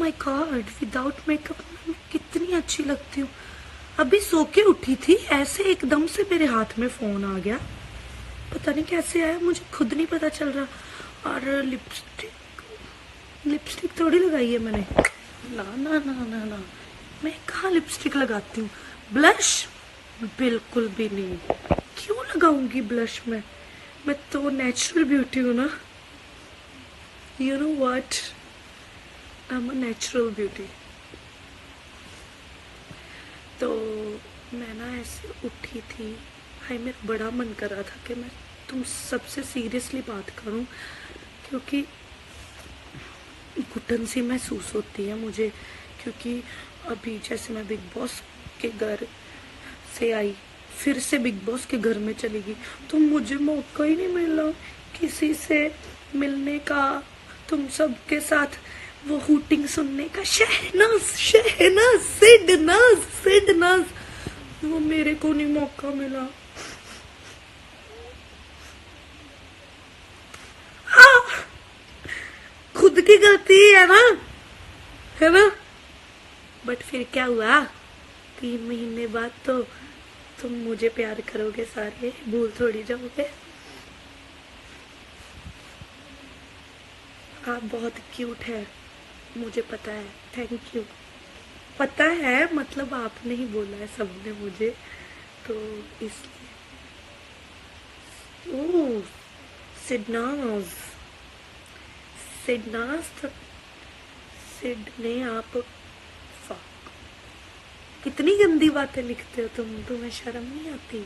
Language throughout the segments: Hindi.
माय गॉड, विदाउट मेकअप मैं कितनी अच्छी लगती हूँ। अभी सो के उठी थी, ऐसे एकदम से मेरे हाथ में फोन आ गया, पता नहीं कैसे आया, मुझे खुद नहीं पता चल रहा। और लिपस्टिक थोड़ी लगाई है मैंने, ना ना ना ना ना, मैं कहाँ लिपस्टिक लगाती हूँ। ब्लश बिल्कुल भी नहीं, क्यों लगाऊंगी ब्लश मैं तो नेचुरल ब्यूटी हूँ ना। You know what, I am a natural beauty. तो मैं ना ऐसे उठी थी, भाई मेरा बड़ा मन कर रहा था कि मैं तुम सबसे सीरियसली बात करूं, क्योंकि घुटन सी महसूस होती है मुझे। क्योंकि अभी जैसे मैं बिग बॉस के घर से आई, फिर से बिग बॉस के घर में चली गई, तो मुझे मौका ही नहीं मिला किसी से मिलने का, तुम सबके साथ वो हूटिंग सुनने का। शहनाज शहनाज सिडनाज सिडनाज, वो मेरे को नहीं मौका मिला। खुद की गलती है ना। बट फिर क्या हुआ, 3 महीने बाद तो तुम मुझे प्यार करोगे, सारे भूल थोड़ी जाओगे। आप बहुत क्यूट है, मुझे पता है, थैंक यू। पता है मतलब आपने ही बोला है सबने मुझे, तो इसलिए। ओह सिडनाज, सिडनाज तो सिडने आप, कितनी गंदी बातें लिखते हो तुम, तुम्हें शर्म नहीं आती।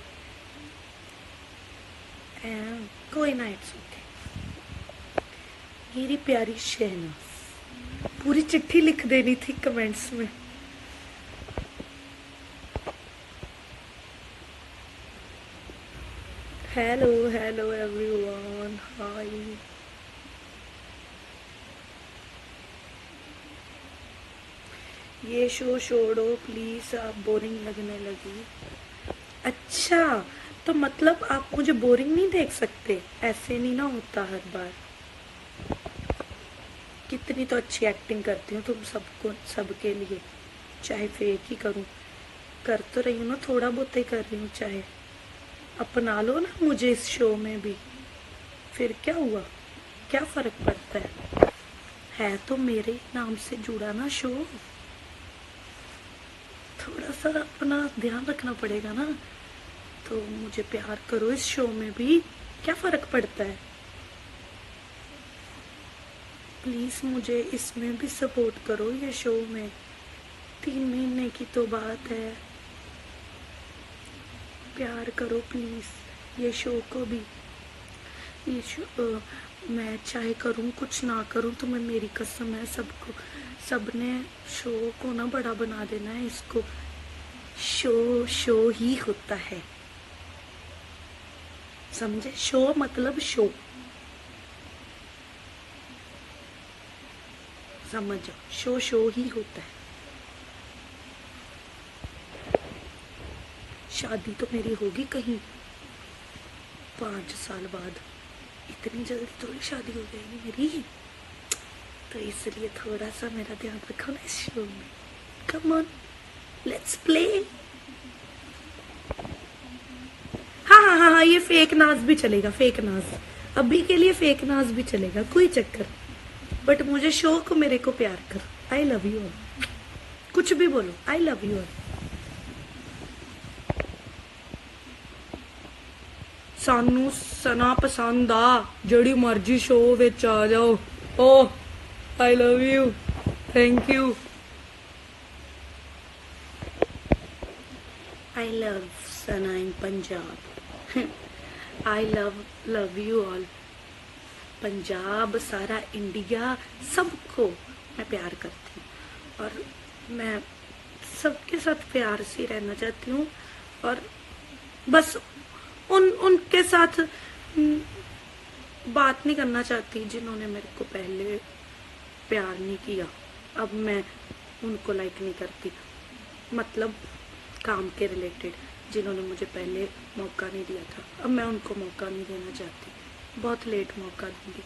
कोई ना, इट्स ओके। मेरी प्यारी शहनाज, पूरी चिट्ठी लिख देनी थी कमेंट्स में। हेलो हेलो एवरीवन, हाय। ये शो छोड़ो प्लीज, आप बोरिंग लगने लगी। अच्छा, तो मतलब आप मुझे बोरिंग नहीं देख सकते, ऐसे नहीं ना होता हर बार। कितनी तो अच्छी एक्टिंग करती हूँ तुम सबको, सबके लिए, चाहे फेक ही करूँ, कर तो रही हूँ ना, थोड़ा बहुत ही कर रही हूँ, चाहे अपना लो ना मुझे इस शो में भी। फिर क्या हुआ, क्या फर्क पड़ता है तो मेरे नाम से जुड़ा ना शो, थोड़ा सा अपना ध्यान रखना पड़ेगा ना। तो मुझे प्यार करो इस शो में भी, क्या फर्क पड़ता है। प्लीज मुझे इसमें भी सपोर्ट करो, ये शो में। 3 महीने की तो बात है, प्यार करो प्लीज ये शो को भी। ये शो मैं चाहे करूं कुछ ना करूं, तो मैं, मेरी कसम है, सबको, सबने शो को ना बड़ा बना देना है इसको। शो शो ही होता है, समझे, शो मतलब शो, समझ जाओ, शो शो ही होता है। शादी तो मेरी होगी कहीं 5 साल बाद, इतनी जल्दी थोड़ी शादी हो जाएगी मेरी, तो इसलिए थोड़ा सा मेरा ध्यान रखो ना इस शो में। Come on, let's play. हाँ, ये फेक नाज भी चलेगा, फेक नाज अभी के लिए, फेक नाज भी चलेगा, कोई चक्कर। बट मुझे शो को, मेरे को प्यार कर। आई लव यू ऑल, कुछ भी बोलो, आई लव यू ऑल। सानू सना पसंद आ, जड़ी मर्जी शो विच आ जाओ। Oh I love you, thank you. I love Sana in Punjab. I love you all. Punjab, सारा इंडिया, सबको मैं प्यार करती हूँ, और मैं सबके साथ प्यार से रहना चाहती हूँ, और बस उनके साथ बात नहीं करना चाहती जिन्होंने मेरे को पहले प्यार नहीं किया। अब मैं उनको लाइक नहीं करती, मतलब काम के रिलेटेड, जिन्होंने मुझे पहले मौका नहीं दिया था, अब मैं उनको मौका नहीं देना चाहती, बहुत लेट मौका दूंगी,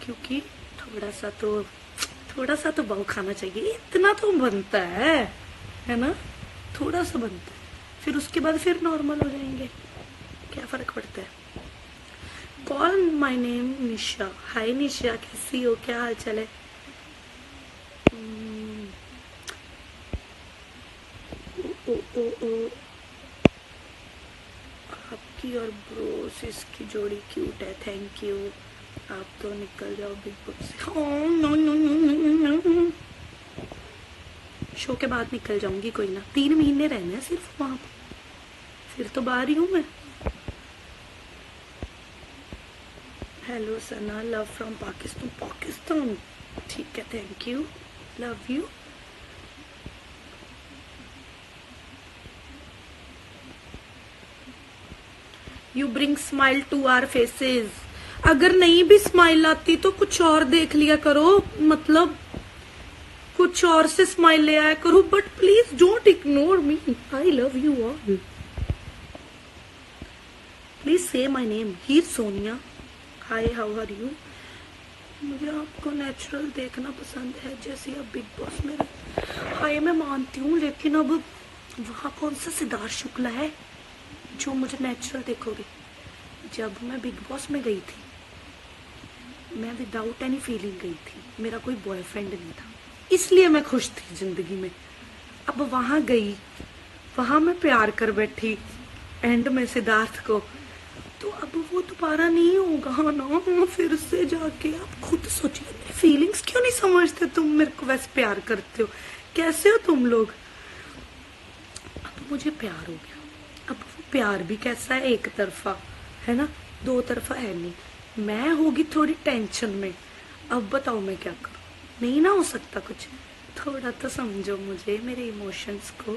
क्योंकि थोड़ा सा तो भाव खाना चाहिए, इतना तो बनता है ना, थोड़ा सा बनता है, फिर उसके बाद फिर नॉर्मल हो जाएंगे, क्या फर्क पड़ता है। कॉल माई नेम निशा। हाय निशा, कैसी हो, क्या हाल चाल है? ओ, ओ, ओ, ओ, आपकी और ब्रोसिस की जोड़ी क्यूट है, थैंक यू। आप तो निकल जाओ बिग बॉस से। oh, no, no, no, no, no. Show के बाद निकल जाऊंगी, कोई ना, 3 महीने रहना है सिर्फ वहां पर, फिर तो बाहर ही हूँ मैं। Hello Sana, love from Pakistan. Pakistan, ठीक है, thank you, love you. You bring smile to our faces. अगर नहीं भी स्माइल आती तो कुछ और देख लिया करो, मतलब कुछ और से स्माइल ले आया करो, but please don't ignore me, I love you all. Please say my name. Hi Sonia, hi, how are you? मुझे आपको नेचुरल देखना पसंद है, जैसे आप बिग बॉस में। हाय, मैं मानती हूँ, लेकिन अब वहाँ कौन सा सिद्धार्थ शुक्ला है जो मुझे नेचुरल देखोगे? जब मैं बिग बॉस में गई थी, मैं विदाउट एनी फीलिंग गई थी, मेरा कोई बॉयफ्रेंड नहीं था, इसलिए मैं खुश थी जिंदगी में। अब वहां गई, वहां मैं प्यार कर बैठी एंड में सिद्धार्थ को, तो अब वो दोबारा नहीं होगा ना, फिर से जाके। आप खुद सोचिए, मेरी फीलिंग्स क्यों नहीं समझते तुम? मेरे को वैसे प्यार करते हो, कैसे हो तुम लोग? अब मुझे प्यार हो गया, अब वो प्यार भी कैसा है, एक तरफा है ना, 2 तरफा है नहीं। मैं होगी थोड़ी टेंशन में, अब बताओ मैं क्या करूं? नहीं ना हो सकता कुछ, थोड़ा तो समझो मुझे, मेरे इमोशंस को।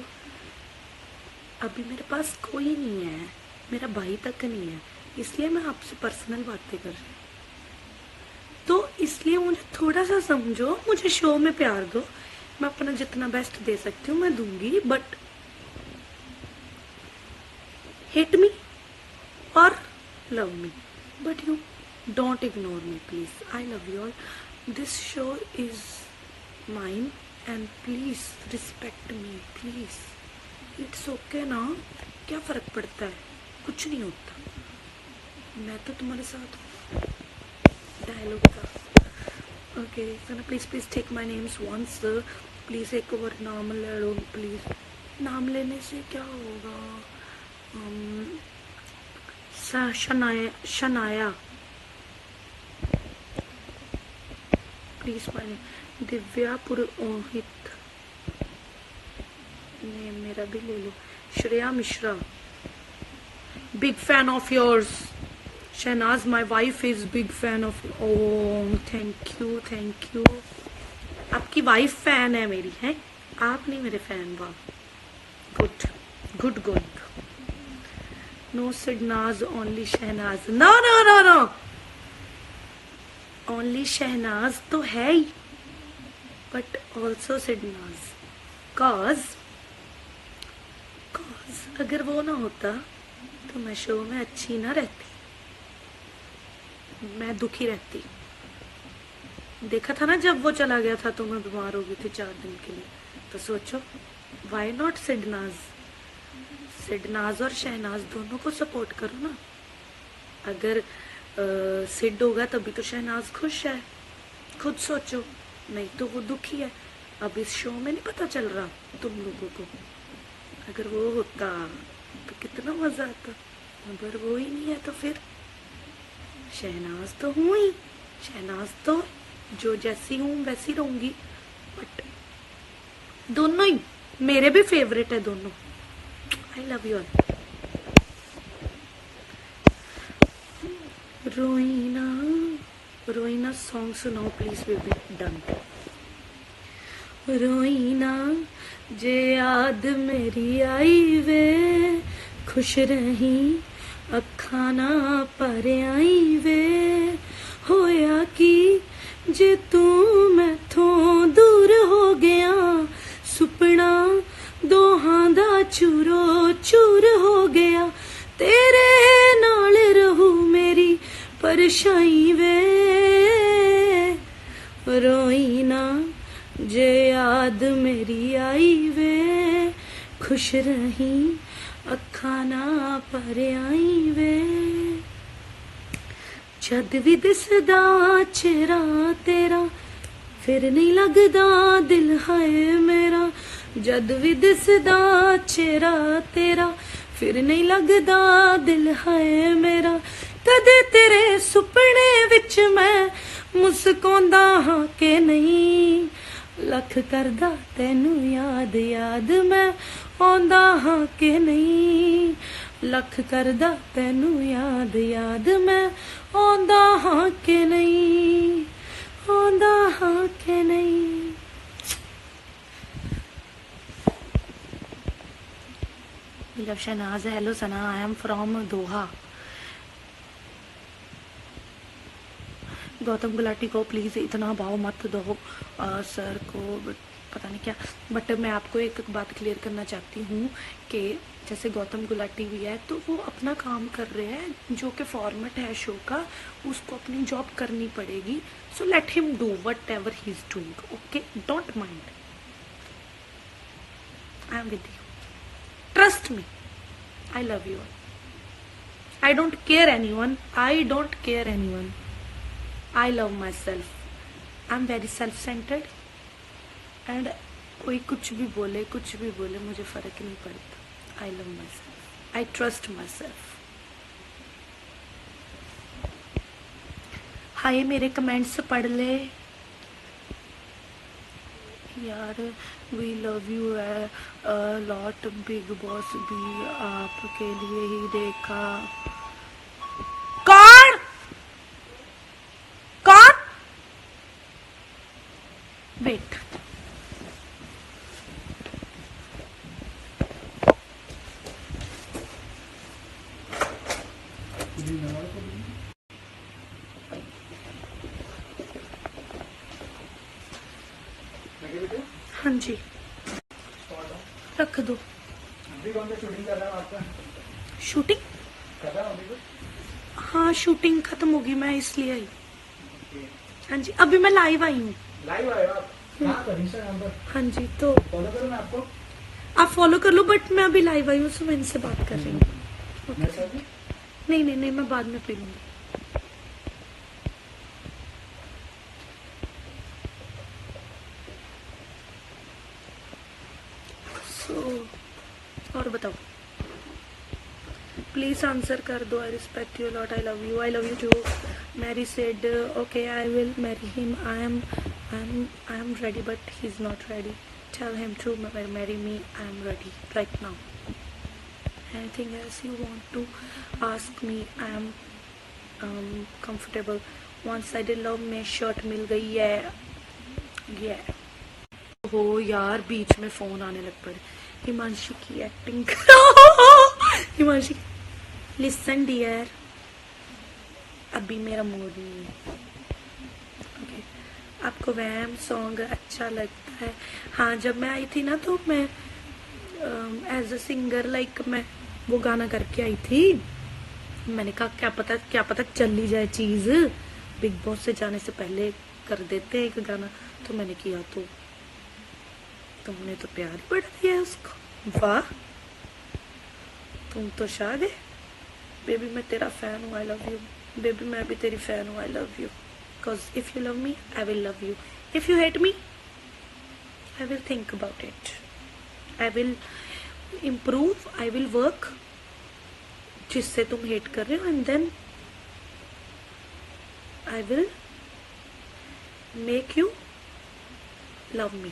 अभी मेरे पास कोई नहीं है, मेरा भाई तक नहीं है, इसलिए मैं आपसे पर्सनल बातें कर रही हूँ, तो इसलिए मुझे थोड़ा सा समझो, मुझे शो में प्यार दो, मैं अपना जितना बेस्ट दे सकती हूँ मैं दूंगी, but hate me or love me, but you don't ignore me, please. I love you all. This show is mine and please respect me, please. It's okay ना, क्या फर्क पड़ता है, कुछ नहीं होता, मैं तो तुम्हारे साथ हूँ। डायलॉग था। Okay, please take my names once, please एक और नाम ले लो प्लीज। नाम लेने से क्या होगा? Shanaya, please my. Divya Purohit, name मेरा भी ले लो। Shreya Mishra, big fan of yours. Shehnaaz, my wife is big fan of. Oh, thank you. आपकी वाइफ फैन है मेरी, है? आप नहीं मेरे फैन, वाह, good. No Sidnaz, only Shehnaaz. No. Only Shehnaaz तो है ही, but also सिडनाज। Cause अगर वो ना होता तो मैं शो में अच्छी ना रहती, मैं दुखी रहती। देखा था ना जब वो चला गया था तो मैं बीमार हो गई थी 4 दिन के लिए, तो सोचो, वाई नॉट सिडनाज और शहनाज दोनों को सपोर्ट करो ना। अगर सिड होगा तभी तो शहनाज खुश है, खुद सोचो, नहीं तो वो दुखी है। अब इस शो में नहीं पता चल रहा तुम लोगों को, अगर वो होता तो कितना मजा आता, अगर वो ही नहीं है तो फिर शहनाज तो हूँ ही, शहनाज तो जो जैसी हूँ वैसी रहूंगी, बट दोनों ही मेरे भी फेवरेट है दोनों। I love you all. Roina song सुनाओ please, will be done. Roina जे याद मेरी आई वे, खुश रही अखा ना पर आई वे, होया कि जे तू मैथों दूर हो गया, सुपना दोहां दा चूरो चूर हो गया, तेरे नाल रहू मेरी परछाई वे, रोई ना जे याद मेरी आई वे खुश रही अखा ना भर आई वे जद भी दिसदा चेहरा तेरा फिर नहीं लगदा दिल हाय मेरा जद भी दिसदा चेहरा तेरा फिर नहीं लगदा दिल हाय मेरा कदे तेरे सुपने विच मैं मुस्कांदा हां के नहीं लख करदा तैनू याद याद मैं आंदा हां के नहीं लख करदा तैनू याद याद मैं आंदा हां के नहीं आंदा हां के नहीं। लव शहनाज है। Hello Sana, I am from Doha. Gautam Gulati को प्लीज इतना भाव मत दो सर को, पता नहीं क्या। बट मैं आपको एक बात क्लियर करना चाहती हूँ कि जैसे गौतम गुलाटी भी है तो वो अपना काम कर रहे हैं, जो कि फॉर्मेट है शो का, उसको अपनी जॉब करनी पड़ेगी। So let him do whatever he is doing, okay, don't mind, I am with you, trust me, I love you, I don't care anyone, I don't care anyone, I love myself, I am very self centred and कोई कुछ भी बोले मुझे फर्क नहीं पड़ता। I love myself, I trust myself. हाय मेरे कमेंट्स पढ़ ले यार। We love you a lot, big boss भी आपके लिए ही देखा। कौन कौन? वेट, हाँ जी रख दो। शूटिंग, हाँ शूटिंग खत्म होगी, मैं इसलिए आई। हाँ जी अभी मैं लाइव आई हूँ। लाइव आए आप? हाँ जी तो फॉलो करूँ मैं आपको? आप फॉलो कर लो, बट मैं अभी लाइव आई हूँ, तो मैं इनसे बात कर रही हूँ। नहीं नहीं नहीं, मैं बाद में पी लूंगी। और बताओ, प्लीज आंसर कर दो। I respect you lot, I love you too. Mary said okay I will marry him, I am ready but he is not ready, tell him to marry me, I am ready right now. Anything else you want to ask me, I am comfortable. One sided love में शर्ट मिल गई है ये हो यार, बीच में फोन आने लग पड़े। हिमांशी की एक्टिंग हिमांशी, लिसन डियर, अभी मेरा मूड नहीं है। ओके, आपको वैम सॉन्ग अच्छा लगता है? हाँ, जब मैं आई थी ना तो मैं एज अ सिंगर लाइक मैं वो गाना करके आई थी। मैंने कहा क्या पता चल ही जाए चीज, बिग बॉस से जाने से पहले कर देते हैं एक गाना। तो मैंने किया तो तुमने तो प्यार ही बढ़ा दिया है उसको। वाह, तुम तो शाद है बेबी, मैं तेरा फैन हूँ, आई लव यू बेबी, मैं भी तेरी फैन हूँ, I love you. Because if you love me I will love you, if you hate me I will think about it, I will improve, I will work जिससे तुम हेट कर रहे हो, and then I will make you love me.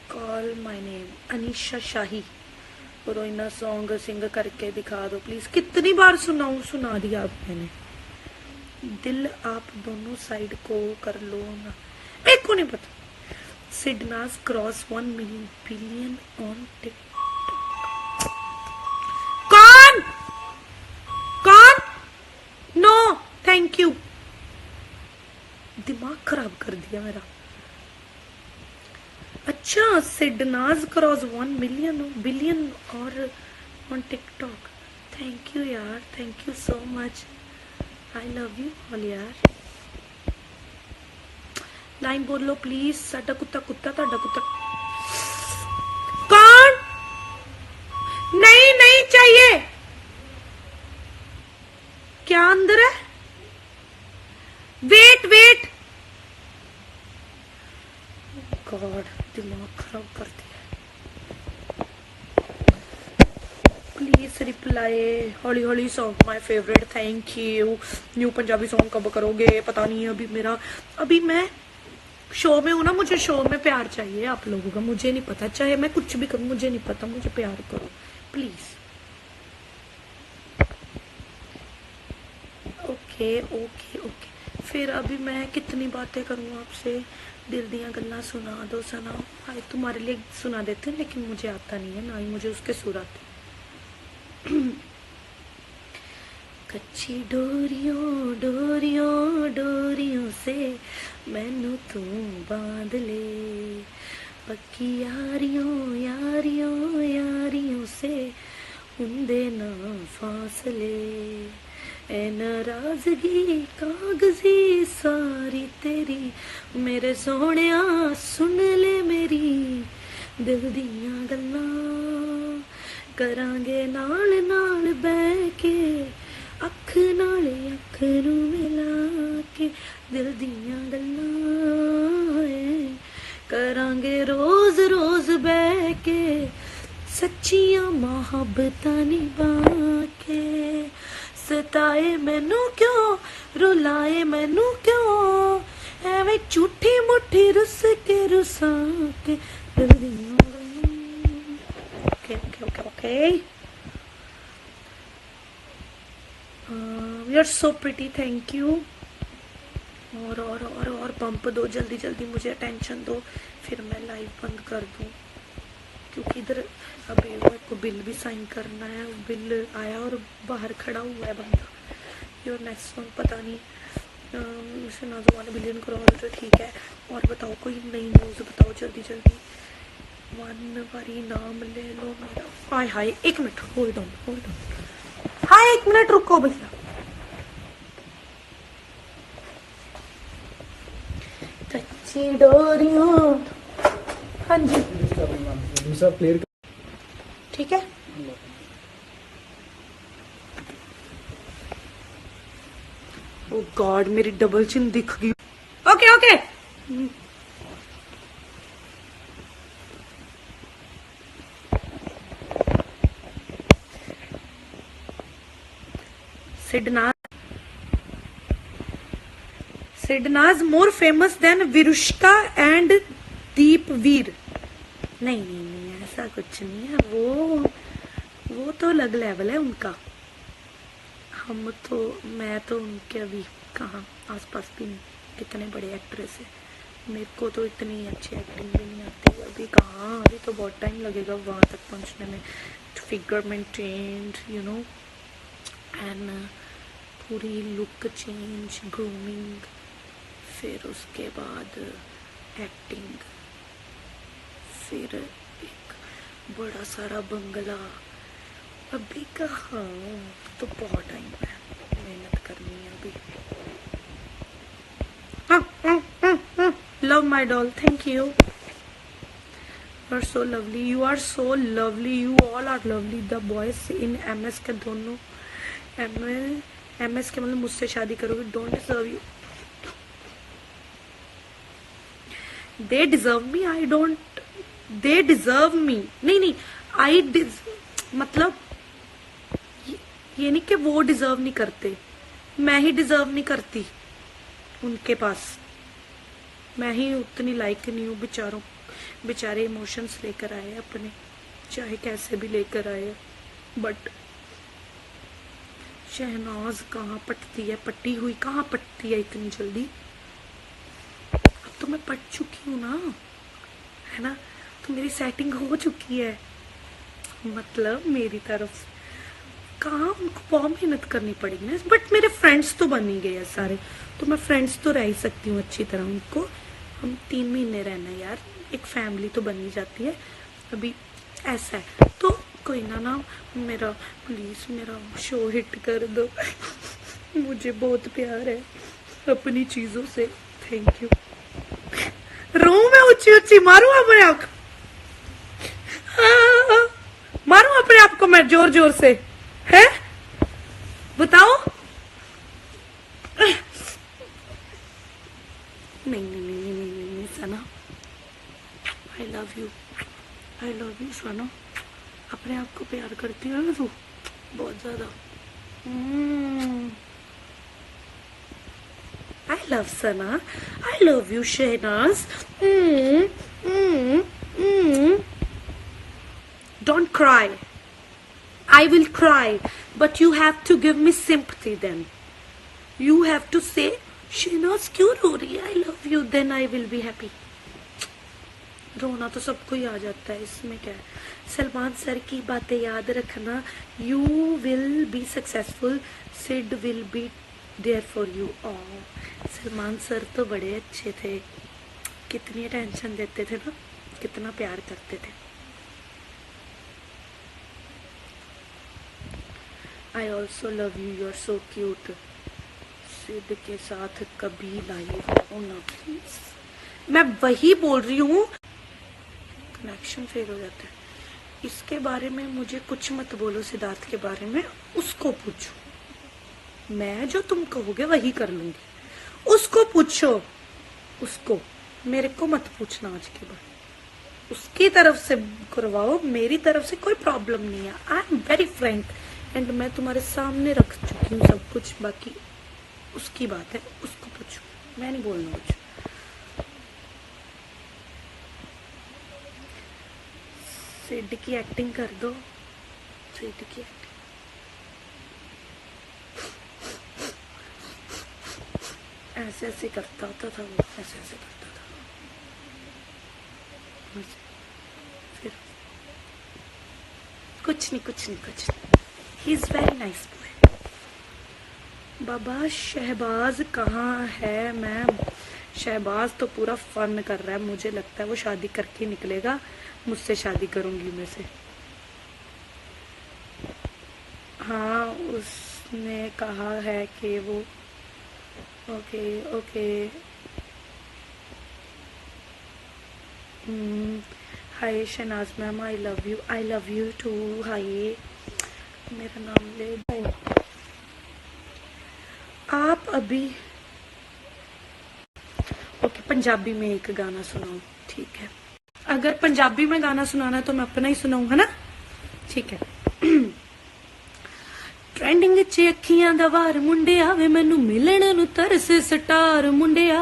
Call my name, Anisha Shahi. Roina song sing करके दिखा दो प्लीज। कितनी बार सुना दिया आप मैंने। दिल आप दोनों साइड को कर लो ना, मेरे को नहीं पता। सिडनास क्रॉस 1 बिलियन ऑन टिकटॉक। कौन? नो थैंक यू, दिमाग खराब कर दिया मेरा। अच्छा, सिडनाज क्रॉस 1 बिलियन और ऑन टिकटॉक। थैंक यू यार, thank you so much, I love you all यार। लाइन बोल लो प्लीज। साडा कुत्ता कुत्ता ताडा कुत्ता कौन? नहीं नहीं चाहिए। क्या अंदर है? Wait wait. गॉड दिमाग खराब कर दिया। Please reply. Hauli Hauli song my favourite, thank you. New Punjabi song कब करोगे? पता नहीं। अभी मैं शो में हूं ना, मुझे शो में प्यार चाहिए आप लोगों का। मुझे नहीं पता, चाहे मैं कुछ भी करूं, मुझे नहीं पता, मुझे प्यार करो प्लीज। Okay okay okay. फिर अभी मैं कितनी बातें करूं आपसे? दिल दियां गल्लां सुना दो सना। हाय तुम्हारे लिए सुना देते हैं, लेकिन मुझे आता नहीं है, ना ही मुझे उसके सुर आते। कच्ची डोरियों डोरियों डोरियों से मैनू तू बांध ले, पक्की यारियों यारियों यारियों से हुंदे ना फासले, ए नाराजगी कागजी सारी तेरी, मेरे सोहणिया सुन ले मेरी दिल दियां गल्लां, करांगे नाल नाल बह के, अख नाल अख नू मिला के, दिल दियां गल्लां करांगे रोज रोज बह के, सच्चियां मोहब्बतां निभा के। सताए मैनू क्यों, रुलाए मैनू क्यों, एवें झूठी मुट्ठी रुस के रुसा के, दिल दियां गल्लां। Okay okay okay okay. You are so pretty, thank you. और पंप दो जल्दी जल्दी, मुझे अटेंशन दो, फिर मैं लाइव बंद कर दूं, क्योंकि इधर अभी मेरे को बिल भी साइन करना है। बिल आया और बाहर खड़ा हुआ है बंदा। योर नेक्स्ट सॉन्ग पता नहीं नाजो 1 बिलियन करोड़, तो ठीक है। और बताओ कोई नई न्यूज़ बताओ जल्दी जल्दी। वन बारी नाम ले लो मेरा। हाय हाय 1 minute, hold on hold on. Hi 1 minute रुको भैया। कच्ची डोरियों। हाँ जी दूसरा प्लेयर ठीक है। ओ गॉड मेरी डबल चिन दिख गई। Okay okay. Sidnaaz more famous than Virushka and Deepveer. नहीं नहीं नहीं ऐसा कुछ नहीं है, वो तो अलग लेवल है उनका। मैं तो उनके अभी कहाँ आसपास भी नहीं। कितने बड़े एक्ट्रेस है, मेरे को तो इतनी अच्छी एक्टिंग भी नहीं आती अभी। कहाँ, अभी तो बहुत टाइम लगेगा वहाँ तक पहुँचने में। Figure maintained you know, and पूरी लुक चेंज, ग्रूमिंग, फिर उसके बाद एक्टिंग, फिर एक बड़ा सारा बंगला। अभी कहाँ, तो बहुत टाइम है, मेहनत करनी है अभी। Love my doll, thank you. You are so lovely, you are so lovely, you all are lovely. The boys in MS के दोनों MS के मतलब मुझसे शादी करोगे, don't deserve you. They deserve me, I don't. They deserve me. नहीं मतलब ये नहीं कि वो डिजर्व नहीं करते, मैं ही डिजर्व नहीं करती उनके पास। मैं ही उतनी लायक नहीं हूँ। बेचारे इमोशंस लेकर आए अपने, चाहे कैसे भी लेकर आए। बट शहनाज कहाँ पटती है, पट्टी हुई कहाँ पटती है इतनी जल्दी। अब तो मैं पट चुकी हूँ ना, है ना, तो मेरी सेटिंग हो चुकी है। मतलब मेरी तरफ कहाँ, उनको बहुत मेहनत करनी पड़ेगी ना। बट मेरे फ्रेंड्स तो बन ही गए हैं सारे, तो मैं फ्रेंड्स तो रह ही सकती हूँ अच्छी तरह। उनको हम 3 महीने रहना है यार, एक फैमिली तो बन ही जाती है। अभी ऐसा है तो कोई ना मेरा प्लीज मेरा शो हिट कर दो। मुझे बहुत प्यार है अपनी चीजों से। Thank you. ऊंची ऊंची मारूं अपने आप को? मारूं अपने आप को मैं जोर जोर से? है बताओ। नहीं नहीं नहीं नहीं नहीं नहीं, नहीं सना, आई लव यू सना। अपने आप को प्यार करती है ना तू बहुत ज्यादा। I love Sana, I love you Shehnaaz. Don't cry. I will cry, but you have to give me sympathy then. You have to say, Shehnaz क्यों रो रही है? I love you, then I will be happy. रोना तो सबको ही आ जाता है, इसमें क्या है। सलमान सर की बातें याद रखना। You will be successful. Sid will be there for you. Oh, Salman sir तो बड़े अच्छे थे, कितनी टेंशन देते थे ना, कितना प्यार करते थे। I also love you, you're so cute. सिद्ध के साथ कभी लाइव होना प्लीज। मैं वही बोल रही हूँ, कनेक्शन फेल हो जाता है। इसके बारे में मुझे कुछ मत बोलो, सिद्धार्थ के बारे में उसको पूछो। मैं जो तुम कहोगे वही कर लूंगी। उसको पूछो, उसको, मेरे को मत पूछना आज के बाद। उसकी तरफ से करवाओ, मेरी तरफ से कोई प्रॉब्लम नहीं है। आई एम वेरी फ्रैंक एंड मैं तुम्हारे सामने रख चुकी हूँ सब कुछ। बाकी उसकी बात है, उसको पूछो, मैं नहीं बोलना कुछ। सिड की एक्टिंग कर दो, सिड की एक्टिंग। ऐसे ऐसे करता होता था वो, ऐसे ऐसे करता था। फिर कुछ नहीं कुछ नहीं कुछ नहीं। He is very nice boy. Baba Shehbaz कहाँ है मैम? शहबाज तो पूरा फन कर रहा है, मुझे लगता है वो शादी करके निकलेगा। मुझसे शादी करूंगी मैं से। हाँ उसने कहा है कि वो okay okay. Hi Shehnaaz ma'am, I love you too. Hi, मेरा नाम ले दो आप अभी। ओके, पंजाबी में एक गाना सुनाओ, ठीक है। अगर पंजाबी में गाना सुनाना है तो मैं अपना ही सुनाऊंगा ना, ठीक है। ट्रेंडिंग च अखियां दा वार मुंडिया वे मैनू मिलण नू तरस स्टार मुंडिया।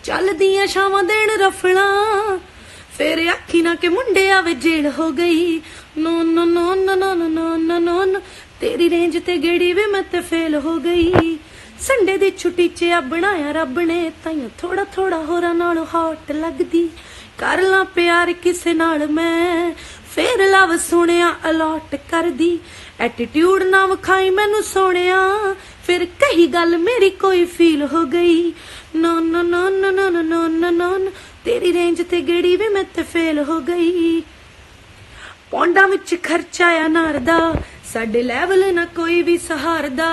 चलदियां छावां देण रफला फिर आखी ना के मुंडिया वे जेल हो गई। No no no no no no no no no no तेरी रेंज ते गेड़ी वे मैं ते फेल हो गई। संडे दी छुट्टी च आ बनाया रब ने ताइयों थोड़ा थोड़ा होरा नाल हॉट लगदी। कर ला प्यार किसे नाल मैं फिर लव सुनिया अलॉट कर दी। एटीट्यूड ना विखाई मैनू सोनिया फिर कही गल मेरी कोई फील हो गई। No no no no no no no no no तेरी रेंज ते गेड़ी वे मैं ते फेल हो गई। पौंडा विच खर्चा आ नारदा साडे लैवल ना कोई भी सहारदा।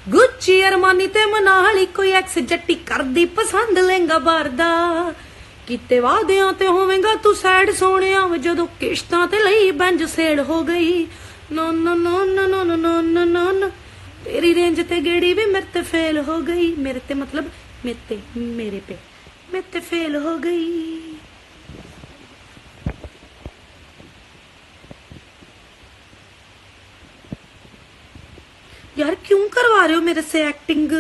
गुच्ची अरमानी ते मनाली कोई एक्स जट्टी करदी पसंद लेंगा बारदा। किते वादियां ते होवेगा तू सैड सोनिया जदों किश्तां ते लई बैंज सेल हो गई। No no no no no no no no no no तेरी रेंज ते गेड़ी भी मेरे ते फेल हो गई। मेरे ते मतलब मेरे ते फेल हो गई। यार क्यों करवा रहे हो मेरे से एक्टिंग?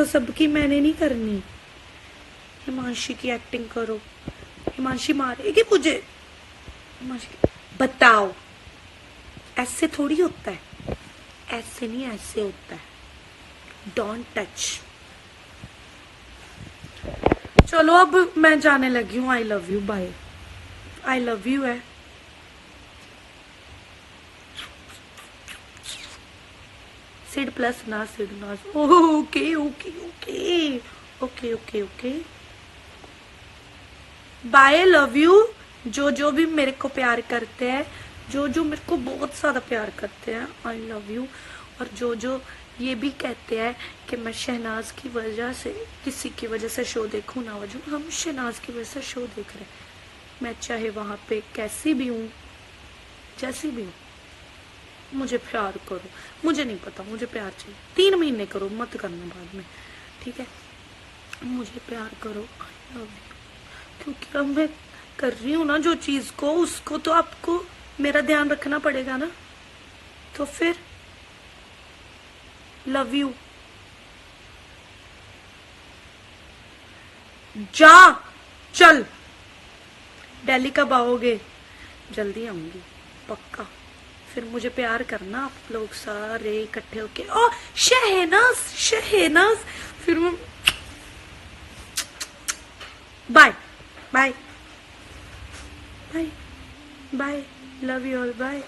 सबकी मैंने नहीं करनी। हिमांशी की एक्टिंग करो। हिमांशी मारेगी मुझे। हिमांशी बताओ, ऐसे थोड़ी होता है, ऐसे नहीं ऐसे होता है। Don't touch. चलो अब मैं जाने लगी हूँ। I love you, bye. I love you है। सिड प्लस ना सिड ना। Okay okay okay okay okay okay bye. Love you. जो भी मेरे को प्यार करते हैं, जो मेरे को बहुत ज्यादा प्यार करते हैं, आई लव यू। और जो ये भी कहते हैं कि मैं शहनाज की वजह से, किसी की वजह से शो देखूं ना वजह, हम शहनाज की वजह से शो देख रहे हैं। मैं चाहे वहां पे कैसी भी हूँ, जैसी भी हूँ, मुझे प्यार करो। मुझे नहीं पता, मुझे प्यार चाहिए। 3 महीने करो, मत करना बाद में, ठीक है? मुझे प्यार करो, I love you। क्योंकि अब मैं कर रही हूँ ना जो चीज को, उसको तो आपको मेरा ध्यान रखना पड़ेगा ना। तो फिर लव यू। जा, चल। दिल्ली कब आओगे? जल्दी आऊंगी, पक्का। फिर मुझे प्यार करना, आप लोग सारे इकट्ठे होके। ओ शहनाज, शहनाज। फिर मैं bye bye bye bye, love you all, bye.